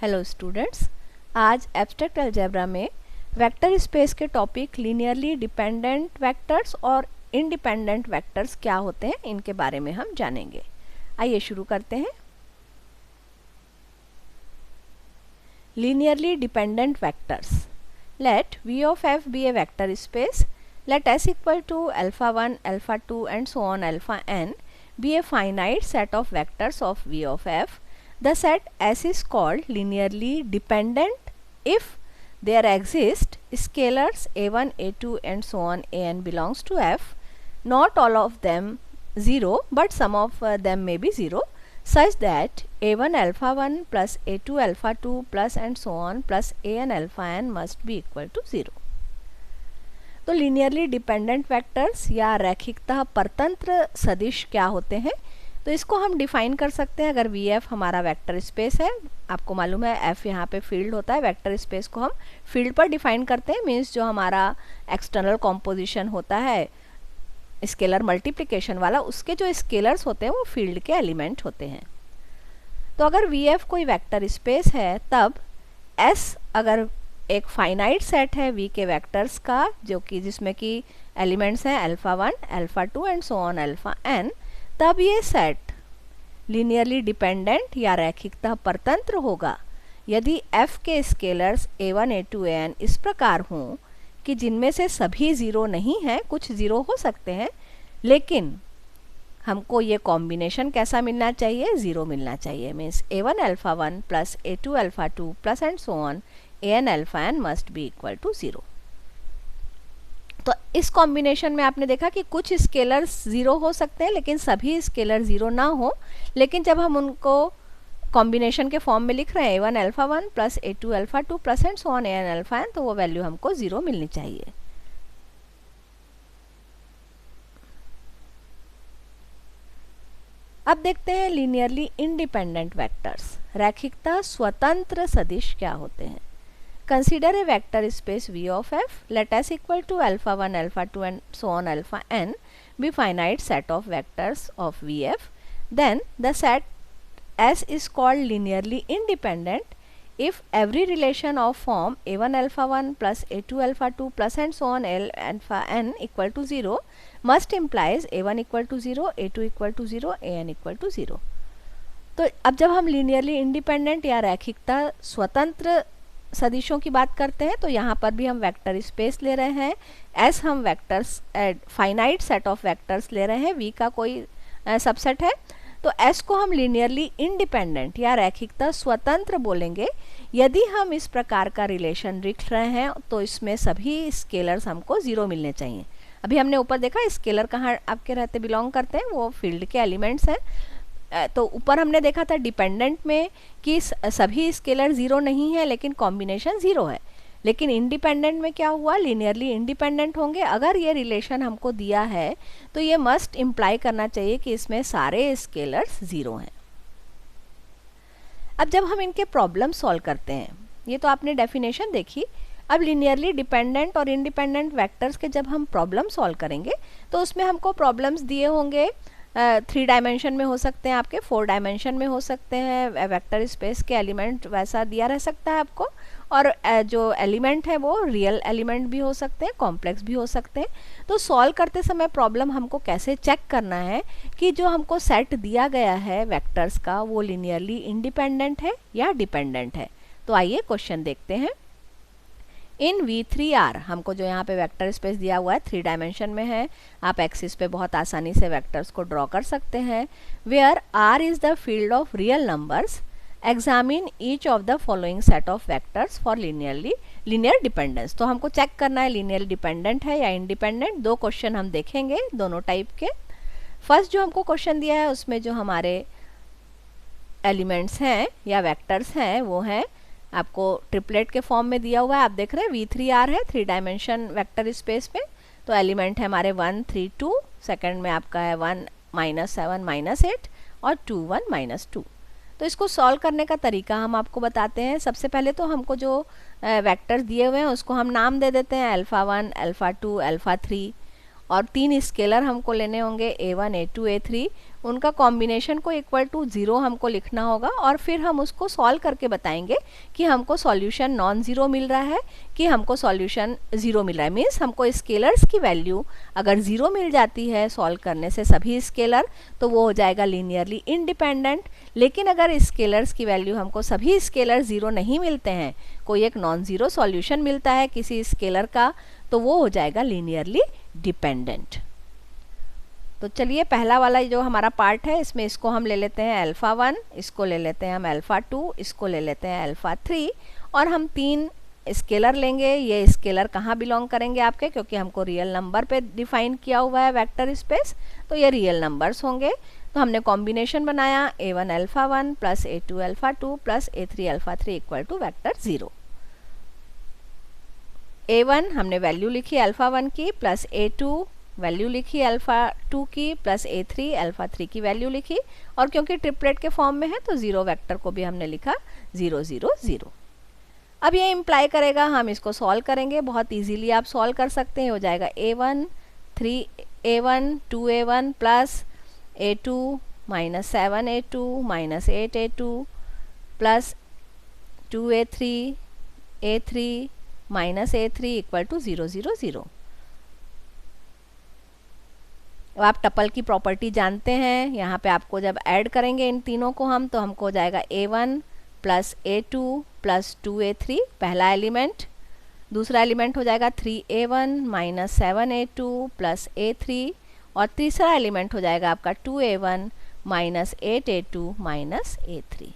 Hello students, आज abstract algebra में vector space के टॉपिक लीनियरली डिपेंडेंट वेक्टर्स और इंडिपेंडेंट वेक्टर्स क्या होते हैं इनके बारे में हम जानेंगे। आइए शुरू करते हैं। Linearly dependent vectors. Let v of f be a vector space. Let s equal to alpha 1, alpha 2 and so on alpha n be a finite set of vectors of v of f. The set S is called linearly dependent if there exist scalars a1, a2 and so on an belongs to f. Not all of them 0 but some of them may be 0 such that a1 alpha 1 plus a2 alpha 2 plus and so on plus an alpha n must be equal to 0. तो linearly dependent vectors या रैखिकता परतंत्र सदिश क्या होते हैं, तो इसको हम डिफाइन कर सकते हैं। अगर वी एफ हमारा वेक्टर स्पेस है, आपको मालूम है एफ यहाँ पे फील्ड होता है, वेक्टर स्पेस को हम फील्ड पर डिफाइन करते हैं। मीन्स जो हमारा एक्सटर्नल कॉम्पोजिशन होता है स्केलर मल्टीप्लिकेशन वाला, उसके जो स्केलर्स होते हैं वो फील्ड के एलिमेंट होते हैं। तो अगर वी एफ कोई वेक्टर स्पेस है तब एस अगर एक फाइनाइट सेट है वी के वेक्टर्स का, जो कि जिसमें कि एलिमेंट्स हैं alpha 1, alpha 2 and so on alpha n, तब ये सेट लीनियरली डिपेंडेंट या रैखिकता परतंत्र होगा यदि f के स्केलर्स a1, a2, an इस प्रकार हों कि जिनमें से सभी ज़ीरो नहीं हैं, कुछ ज़ीरो हो सकते हैं, लेकिन हमको ये कॉम्बिनेशन कैसा मिलना चाहिए, ज़ीरो मिलना चाहिए। Means a1 alpha 1 plus a2 alpha 2 plus and so on an alpha n must be equal to 0। तो इस कॉम्बिनेशन में आपने देखा कि कुछ स्केलर्स ज़ीरो हो सकते हैं लेकिन सभी स्केलर ज़ीरो ना हो, लेकिन जब हम उनको कॉम्बिनेशन के फॉर्म में लिख रहे हैं a1 alpha 1 plus a2 alpha 2 plus and so on an alpha n, तो वो वैल्यू हमको 0 मिलनी चाहिए। अब देखते हैं लीनियरली इंडिपेंडेंट वेक्टर्स, रैखिकता स्वतंत्र सदिश क्या होते हैं। Consider a vector space V of f. Let s equal to alpha 1, alpha 2 and so on alpha n be finite set of vectors of Vf. Then the set S is called linearly independent if every relation of form a1 alpha 1 plus a2 alpha 2 plus and so on l alpha n equal to 0 must implies a1 equal to 0, a2 equal to 0, an equal to 0. तो अब जब हम linearly independent या रैखिकता स्वतंत्र सदिशों की बात करते हैं तो यहाँ पर भी हम वेक्टर स्पेस ले रहे हैं, एस हम vectors finite set of vectors ले रहे हैं, वी का कोई सबसेट है, तो एस को हम लीनियरली इंडिपेंडेंट या रैखिकता स्वतंत्र बोलेंगे यदि हम इस प्रकार का रिलेशन लिख रहे हैं तो इसमें सभी स्केलर्स हमको 0 मिलने चाहिए। अभी हमने ऊपर देखा स्केलर कहाँ आपके रहते बिलोंग करते हैं, वो फील्ड के एलिमेंट्स हैं। तो ऊपर हमने देखा था डिपेंडेंट में कि सभी स्केलर 0 नहीं है लेकिन कॉम्बिनेशन 0 है, लेकिन इंडिपेंडेंट में क्या हुआ, लीनियरली इंडिपेंडेंट होंगे। अगर ये रिलेशन हमको दिया है तो ये मस्ट इम्प्लाई करना चाहिए कि इसमें सारे स्केलर्स 0 हैं। अब जब हम इनके प्रॉब्लम सॉल्व करते हैं, ये तो आपने डेफिनेशन देखी, अब लीनियरली डिपेंडेंट और इंडिपेंडेंट वेक्टर्स के जब हम प्रॉब्लम सॉल्व करेंगे तो उसमें हमको प्रॉब्लम्स दिए होंगे 3 डायमेंशन में हो सकते हैं, आपके 4 डायमेंशन में हो सकते हैं, वेक्टर स्पेस के एलिमेंट वैसा दिया रह सकता है आपको, और जो एलिमेंट है वो रियल एलिमेंट भी हो सकते हैं, कॉम्प्लेक्स भी हो सकते हैं। तो सॉल्व करते समय प्रॉब्लम हमको कैसे चेक करना है कि जो हमको सेट दिया गया है वेक्टर्स का वो लीनियरली इंडिपेंडेंट है या डिपेंडेंट है। तो आइए क्वेश्चन देखते हैं। इन V3R हमको जो यहाँ पे वेक्टर स्पेस दिया हुआ है 3 डायमेंशन में है, आप एक्सिस पे बहुत आसानी से वेक्टर्स को ड्रॉ कर सकते हैं। Where R is the field of real numbers, examine each of the following set of vectors for linear dependence. तो हमको चेक करना है लीनियर डिपेंडेंट है या इंडिपेंडेंट। 2 क्वेश्चन हम देखेंगे दोनों टाइप के। फर्स्ट जो हमको क्वेश्चन दिया है उसमें जो हमारे एलिमेंट्स हैं या वेक्टर्स हैं वो हैं आपको ट्रिपलेट के फॉर्म में दिया हुआ है। आप देख रहे हैं V3R है 3 डायमेंशन वेक्टर स्पेस में, तो एलिमेंट है हमारे 1 3 2, सेकंड में आपका है 1 -7 -8 और 2 1 -2। तो इसको सॉल्व करने का तरीका हम आपको बताते हैं। सबसे पहले तो हमको जो वेक्टर्स दिए हुए हैं उसको हम नाम दे देते हैं अल्फा 1, अल्फा 2, अल्फा 3, और 3 स्केलर हमको लेने होंगे a1 a2 a3। उनका कॉम्बिनेशन को इक्वल टू 0 हमको लिखना होगा और फिर हम उसको सॉल्व करके बताएंगे कि हमको सॉल्यूशन नॉन ज़ीरो मिल रहा है कि हमको सॉल्यूशन 0 मिल रहा है। मीन्स हमको स्केलर्स की वैल्यू अगर 0 मिल जाती है सॉल्व करने से सभी स्केलर, तो वो हो जाएगा लीनियरली इंडिपेंडेंट। लेकिन अगर स्केलर्स की वैल्यू हमको सभी स्केलर 0 नहीं मिलते हैं, कोई एक नॉन ज़ीरो सॉल्यूशन मिलता है किसी स्केलर का, तो वो हो जाएगा लीनियरली डिपेंडेंट। तो चलिए पहला वाला जो हमारा पार्ट है इसमें इसको हम ले लेते हैं अल्फ़ा 1, इसको ले लेते हैं हम अल्फ़ा 2, इसको ले लेते हैं अल्फ़ा 3 और हम 3 स्केलर लेंगे। ये स्केलर कहाँ बिलोंग करेंगे आपके, क्योंकि हमको रियल नंबर पे डिफाइन किया हुआ है वेक्टर स्पेस, तो ये रियल नंबर्स होंगे। तो हमने कॉम्बिनेशन बनाया a1 alpha 1 plus a2 alpha 2 plus a3 alpha 3 equal to vector 0। a1 हमने वैल्यू लिखी अल्फ़ा 1 की, प्लस a2 वैल्यू लिखी अल्फ़ा 2 की, प्लस a3 अल्फ़ा 3 की वैल्यू लिखी, और क्योंकि ट्रिपलेट के फॉर्म में है तो 0 वेक्टर को भी हमने लिखा 0 0 0। अब ये इम्प्लाई करेगा, हम इसको सॉल्व करेंगे, बहुत इजीली आप सॉल्व कर सकते हैं। हो जाएगा a1 3a1 2a1 plus a2 minus 7a2 minus 8a2 plus 2a3 a3 minus a3 equal to 0 0 0। अब आप टपल की प्रॉपर्टी जानते हैं, यहाँ पे आपको जब ऐड करेंगे इन तीनों को हम, तो हमको हो जाएगा a1 plus a2 plus 2a3 पहला एलिमेंट, दूसरा एलिमेंट हो जाएगा 3a1 minus 7a2 plus a3, और तीसरा एलिमेंट हो जाएगा आपका 2a1 minus 8a2 minus a3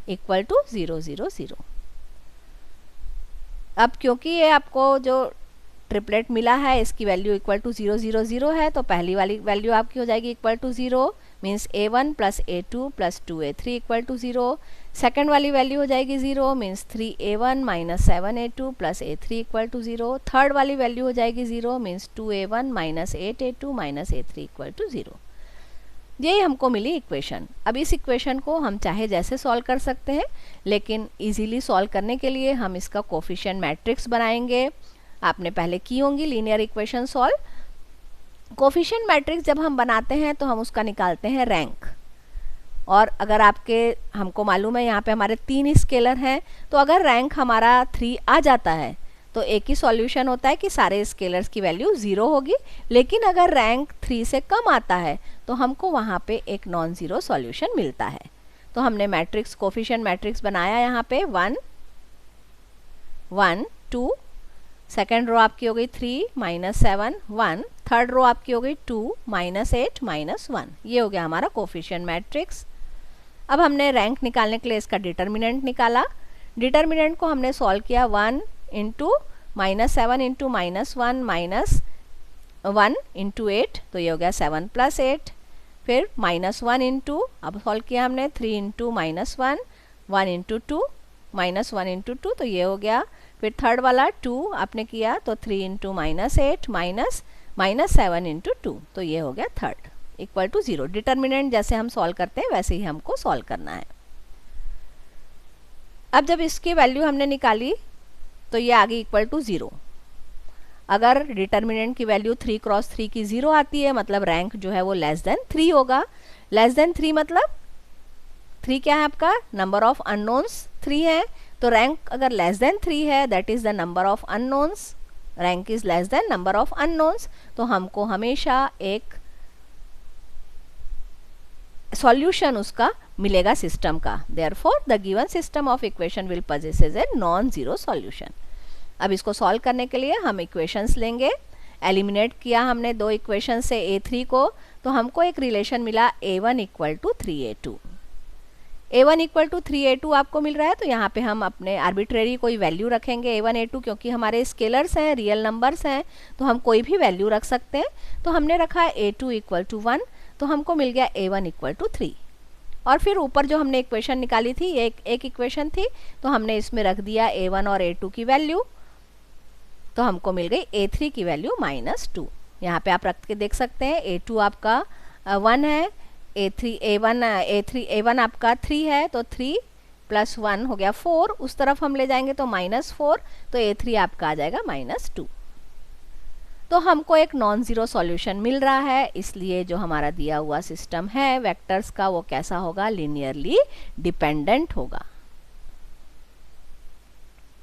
equal to 0 0 0। अब क्योंकि ये आपको जो ट्रिपलेट मिला है इसकी वैल्यू इक्वल टू 0 0 0 है, तो पहली वाली वैल्यू आपकी हो जाएगी equal to 0, means a1 plus a2 plus 2a3 equal to 0। Second वाली वैल्यू हो जाएगी 0, means 3a1 minus 7a2 plus a3 equal to 0। Third वाली वैल्यू हो जाएगी 0, means 2a1 minus 8a2 minus a3 equal to 0। यही हमको मिली इक्वेशन। अब इस इक्वेशन को हम चाहे जैसे सॉल्व कर सकते हैं, लेकिन इजीली सॉल्व करने के लिए हम इसका कोफिशिएंट मैट्रिक्स बनाएंगे। आपने पहले की होंगी linear equation solve. Coefficient matrix जब हम बनाते हैं तो हम उसका निकालते हैं रैंक, और अगर आपके हमको मालूम है यहाँ पे हमारे 3 स्केलर हैं, तो अगर रैंक हमारा 3 आ जाता है तो एक ही सॉल्यूशन होता है कि सारे स्केलर्स की वैल्यू 0 होगी। लेकिन अगर रैंक 3 से कम आता है तो हमको वहाँ पे एक नॉन ज़ीरो सॉल्यूशन मिलता है। तो हमने मैट्रिक्स कोफिशिएंट मैट्रिक्स बनाया यहाँ पे 1 1 2, सेकेंड रो आपकी हो गई 3 माइनस 7 1, थर्ड रो आपकी हो गई 2 माइनस 8 माइनस 1। ये हो गया हमारा कोफिशिएंट मैट्रिक्स। अब हमने रैंक निकालने के लिए इसका डिटर्मिनेंट निकाला। डिटर्मिनेंट को हमने सॉल्व किया 1 into minus 7 into minus 1 minus 1 into 8, तो ये हो गया 7 प्लस 8। फिर माइनस 1 इंटू, अब सॉल्व किया हमने 3 into minus 1 1 into 2 minus 1 into 2, तो ये हो गया। फिर थर्ड वाला 2 आपने किया तो 3 into minus 8 minus minus 7 into 2, तो ये हो गया थर्ड इक्वल टू 0। डिटर्मिनेंट जैसे हम सॉल्व करते हैं वैसे ही हमको सॉल्व करना है। अब जब इसकी वैल्यू हमने निकाली तो ये आ गई इक्वल टू 0। अगर डिटर्मिनेंट की वैल्यू 3 क्रॉस 3 की 0 आती है, मतलब रैंक जो है वो लेस देन 3 होगा। लेस देन 3 मतलब 3 क्या है आपका, नंबर ऑफ अननोन्स 3 है, तो रैंक अगर लेस देन 3 है that is the number of unknowns, rank is less than number of unknowns, तो हमको हमेशा एक सॉल्यूशन उसका मिलेगा सिस्टम का। Therefore the given system of equation will possesses a non zero solution. अब इसको सॉल्व करने के लिए हम इक्वेशंस लेंगे। एलिमिनेट किया हमने 2 इक्वेशन से a3 को, तो हमको एक रिलेशन मिला a1 equal to 3a2। a1 equal to 3a2 आपको मिल रहा है, तो यहाँ पे हम अपने आर्बिट्रेरी कोई वैल्यू रखेंगे a1 a2, क्योंकि हमारे स्केलर्स हैं, रियल नंबर्स हैं, तो हम कोई भी वैल्यू रख सकते हैं। तो हमने रखा a2 इक्वल टू 1, तो हमको मिल गया a1 इक्वल टू 3। और फिर ऊपर जो हमने इक्वेशन निकाली थी, एक इक्वेशन थी, तो हमने इसमें रख दिया a1 और a2 की वैल्यू, तो हमको मिल गई a3 की वैल्यू -2। यहाँ पे आप रख के देख सकते हैं, a2 आपका 1 है, a1 आपका 3 है, तो 3 + 1 हो गया 4, उस तरफ हम ले जाएंगे तो -4, तो a3 आपका आ जाएगा -2। तो हमको एक नॉन ज़ीरो सॉल्यूशन मिल रहा है, इसलिए जो हमारा दिया हुआ सिस्टम है वेक्टर्स का वो कैसा होगा, लीनियरली डिपेंडेंट होगा।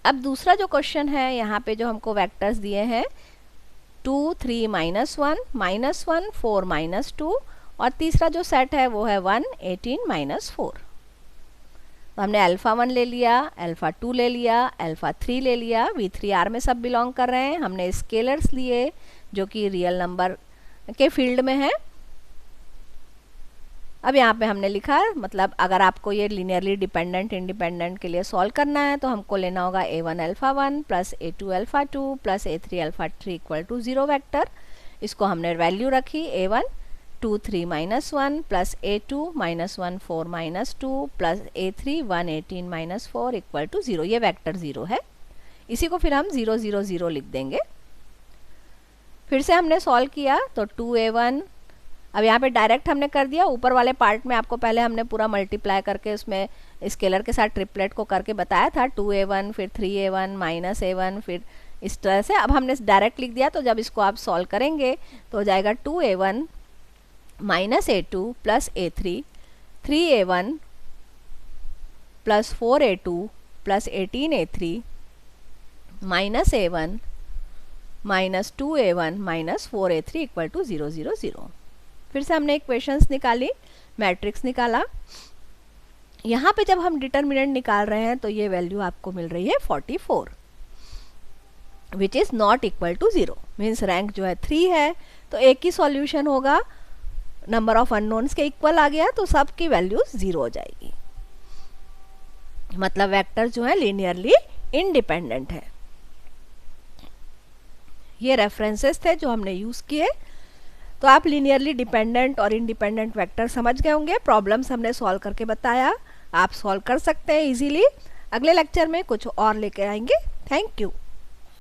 अब दूसरा जो क्वेश्चन है, यहाँ पे जो हमको वेक्टर्स दिए हैं 2 3 -1 -1 4 -2 और तीसरा जो सेट है वो है 1 18 -4। तो हमने अल्फ़ा 1 ले लिया, अल्फ़ा 2 ले लिया, अल्फ़ा 3 ले लिया, V3R में सब बिलोंग कर रहे हैं। हमने स्केलर्स लिए जो कि रियल नंबर के फील्ड में है। अब यहाँ पे हमने लिखा, मतलब अगर आपको ये लीनियरली डिपेंडेंट इंडिपेंडेंट के लिए सॉल्व करना है तो हमको लेना होगा A1 alpha 1 plus A2 alpha 2 plus A3 alpha 3 equal to 0 vector. इसको हमने वैल्यू रखी A1 2 3 -1 plus A2 -1 4 -2 plus A3 1 18 -4 equal to 0। ये वेक्टर 0 है, इसी को फिर हम 0 0 0 लिख देंगे। फिर से हमने सॉल्व किया तो 2A1, अब यहाँ पे डायरेक्ट हमने कर दिया। ऊपर वाले पार्ट में आपको पहले हमने पूरा मल्टीप्लाई करके उसमें स्केलर के साथ ट्रिपलेट को करके बताया था, 2A1 फिर 3A1 माइनस A1 फिर इस तरह से। अब हमने डायरेक्ट लिख दिया, तो जब इसको आप सॉल्व करेंगे तो हो जाएगा 2A1 minus A2 plus A3 3A1 plus 4A2 plus 18A3 minus A1 minus 2A1 minus 4A3 equal to 0 0 0। फिर से हमने इक्वेशंस निकाली, मैट्रिक्स निकाला। यहाँ पे जब हम डिटर्मिनेंट निकाल रहे हैं तो ये वैल्यू आपको मिल रही है 44 which is not equal to 0, means rank जो है 3 है। तो एक ही सॉल्यूशन होगा, नंबर ऑफ अननोन्स के इक्वल आ गया तो सब की वैल्यूज 0 हो जाएगी। मतलब वेक्टर जो है लीनियरली इंडिपेंडेंट है। ये रेफरेंसेस थे जो हमने यूज़ किए। तो आप लीनियरली डिपेंडेंट और इंडिपेंडेंट वेक्टर समझ गए होंगे। प्रॉब्लम्स हमने सॉल्व करके बताया, आप सॉल्व कर सकते हैं इजीली। अगले लेक्चर में कुछ और लेकर आएंगे। Thank you.